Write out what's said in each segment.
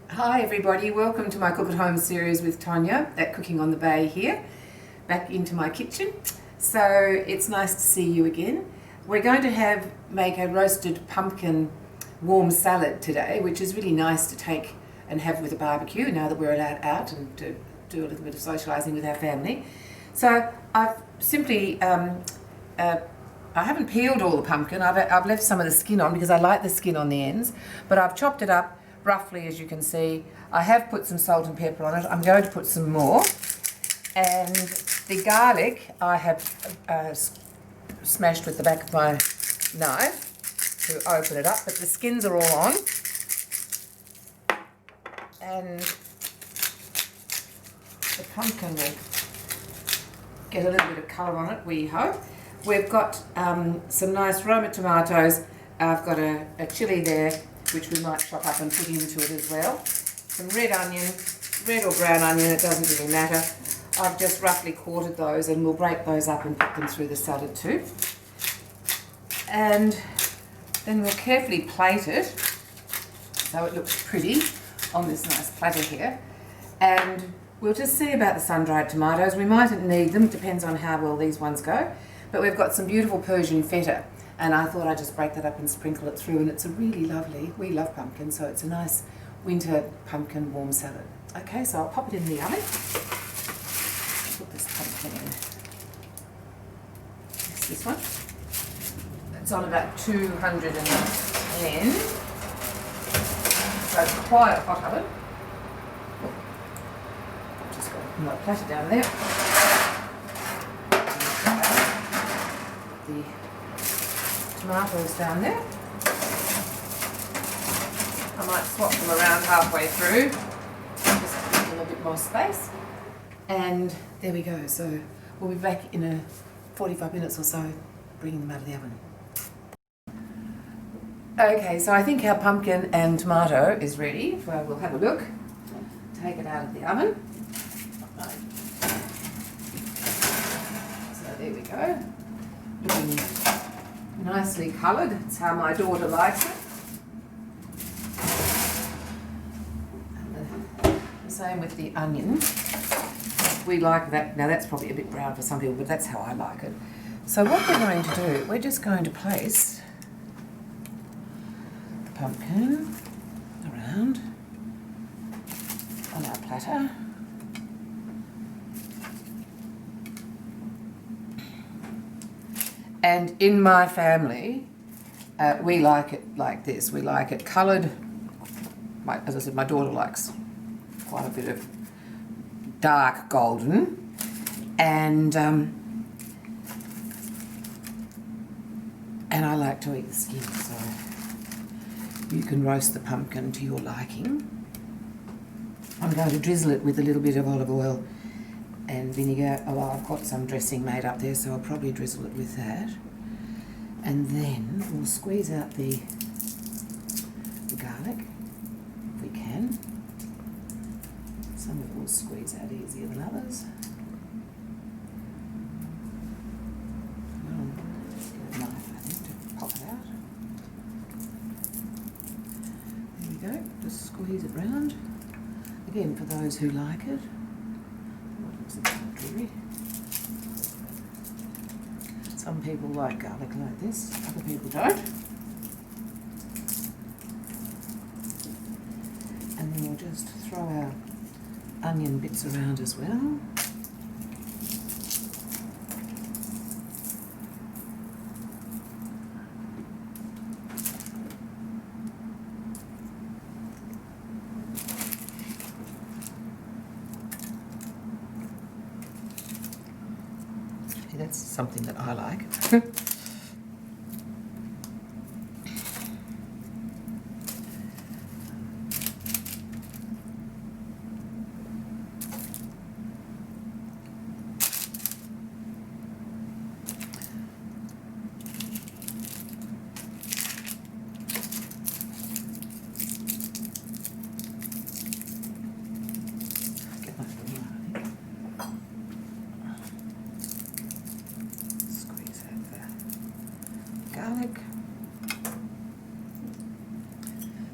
Hi everybody, welcome to my Cook at Home series with Tonya at Cooking on the Bay here, back into my kitchen. So it's nice to see you again. We're going to make a roasted pumpkin warm salad today, which is really nice to take and have with a barbecue now that we're allowed out and to do a little bit of socialising with our family. So I've simply, I haven't peeled all the pumpkin, I've left some of the skin on because I like the skin on the ends, but I've chopped it up roughly, as you can see. I have put some salt and pepper on it. I'm going to put some more. And the garlic I have smashed with the back of my knife to open it up, but the skins are all on. And the pumpkin will get a little bit of colour on it, we hope. We've got some nice Roma tomatoes. I've got a chilli there, which we might chop up and put into it as well. Some red onion, red or brown onion, it doesn't really matter. I've just roughly quartered those and we'll break those up and put them through the salad too. And then we'll carefully plate it so it looks pretty on this nice platter here. And we'll just see about the sun-dried tomatoes. We mightn't need them, depends on how well these ones go. But we've got some beautiful Persian feta, and I thought I'd just break that up and sprinkle it through, and it's a really lovely, we love pumpkin, so it's a nice winter pumpkin warm salad. Okay, so I'll pop it in the oven. Put this pumpkin in. It's this one. It's on about 210. So it's quite a hot oven. Just got my platter down there. The tomatoes down there. I might swap them around halfway through, just to give them a bit more space. And there we go. So we'll be back in a 45 minutes or so, bringing them out of the oven. Okay, so I think our pumpkin and tomato is ready. So we'll have a look. Take it out of the oven. So there we go. Looking nicely coloured. It's how my daughter likes it. And the same with the onion. We like that. Now that's probably a bit brown for some people, but that's how I like it. So what we're going to do, we're just going to place the pumpkin around on our platter. And in my family, we like it like this. We like it coloured. As I said, my daughter likes quite a bit of dark golden. And I like to eat the skin, so you can roast the pumpkin to your liking. I'm going to drizzle it with a little bit of olive oil and vinegar. Oh, I've got some dressing made up there, so I'll probably drizzle it with that. And then we'll squeeze out the garlic, if we can. Some of it will squeeze out easier than others. Let's get a knife, I think, to pop it out. There we go, just squeeze it round. Again, for those who like it. Some people like garlic like this, other people don't. And then we'll just throw our onion bits around as well. That's something that I like.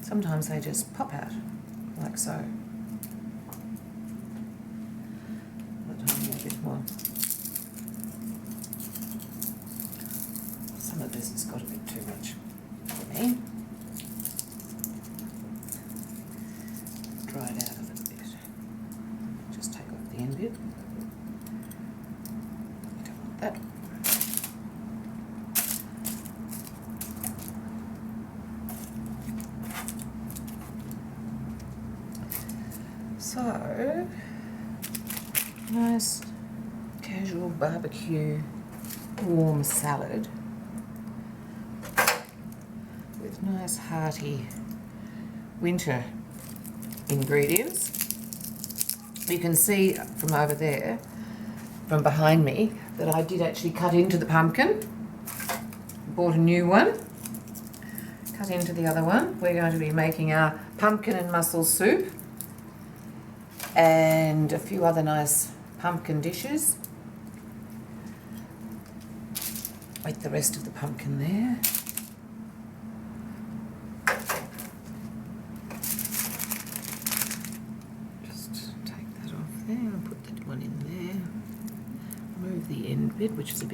Sometimes they just pop out like so. A bit more. Some of this has got a bit too much for me. Dry it out a little bit. Just take off the end bit. You don't want that. So, nice casual barbecue warm salad with nice hearty winter ingredients. You can see from over there, from behind me, that I did actually cut into the pumpkin. Bought a new one. Cut into the other one. We're going to be making our pumpkin and mussel soup and a few other nice pumpkin dishes with the rest of the pumpkin there. Just take that off there and put that one in there. Remove the end bit, which is got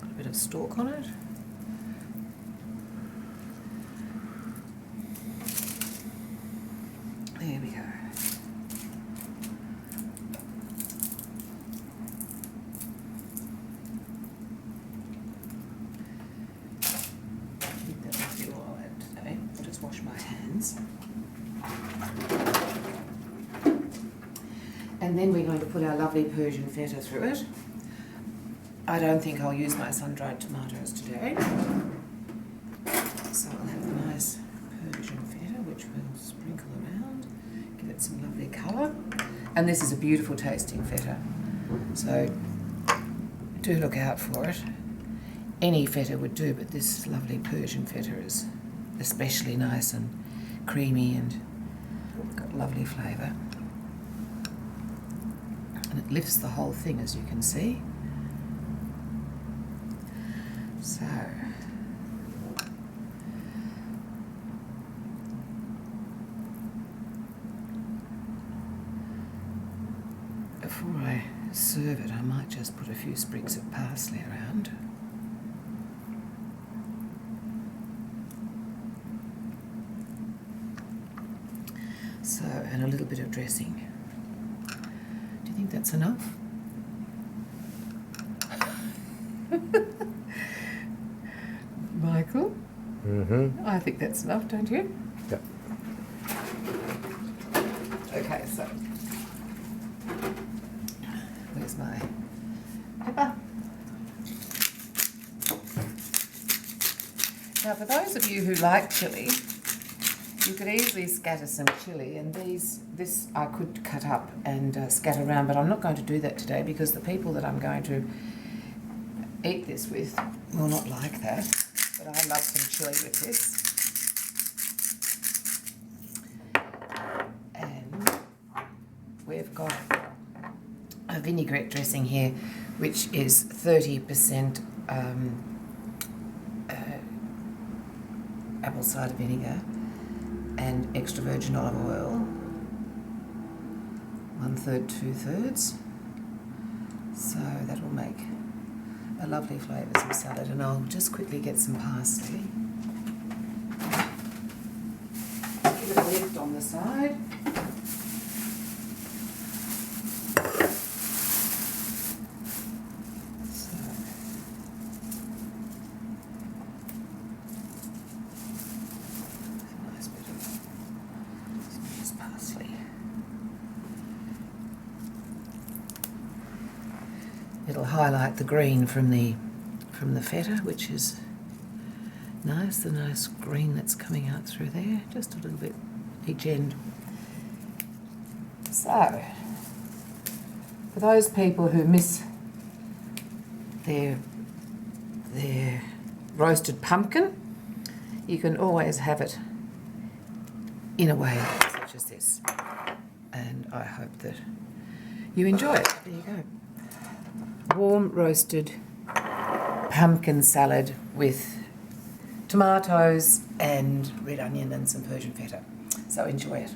a bit of stalk on it. There we go. I think that might be all I have today. I'll just wash my hands. And then we're going to put our lovely Persian feta through it. I don't think I'll use my sun-dried tomatoes today. So I'll have a nice Persian feta, which we'll sprinkle around, give it some lovely colour. And this is a beautiful tasting feta, so do look out for it. Any feta would do, but this lovely Persian feta is especially nice and creamy and got lovely flavour. And it lifts the whole thing, as you can see. So, before I serve it, I might just put a few sprigs of parsley around. So, and a little bit of dressing. Do you think that's enough? Michael? Mm-hmm. I think that's enough, don't you? Yep. Okay, so where's my pepper? Now, for those of you who like chilli, you could easily scatter some chilli, and this I could cut up and scatter around, but I'm not going to do that today because the people that I'm going to eat this with will not like that. But I love some chilli with this. And we've got a vinaigrette dressing here, which is 30% apple cider vinegar and extra virgin olive oil, 1/3, 2/3. So that will make a lovely flavours of salad. And I'll just quickly get some parsley. Give it a lift on the side. So, a nice bit of parsley. It'll highlight the green from the feta, which is nice, the nice green that's coming out through there, just a little bit each end. So, for those people who miss their roasted pumpkin, you can always have it in a way such as this. And I hope that you enjoy it. There you go. Warm roasted pumpkin salad with tomatoes and red onion and some Persian feta. So enjoy it.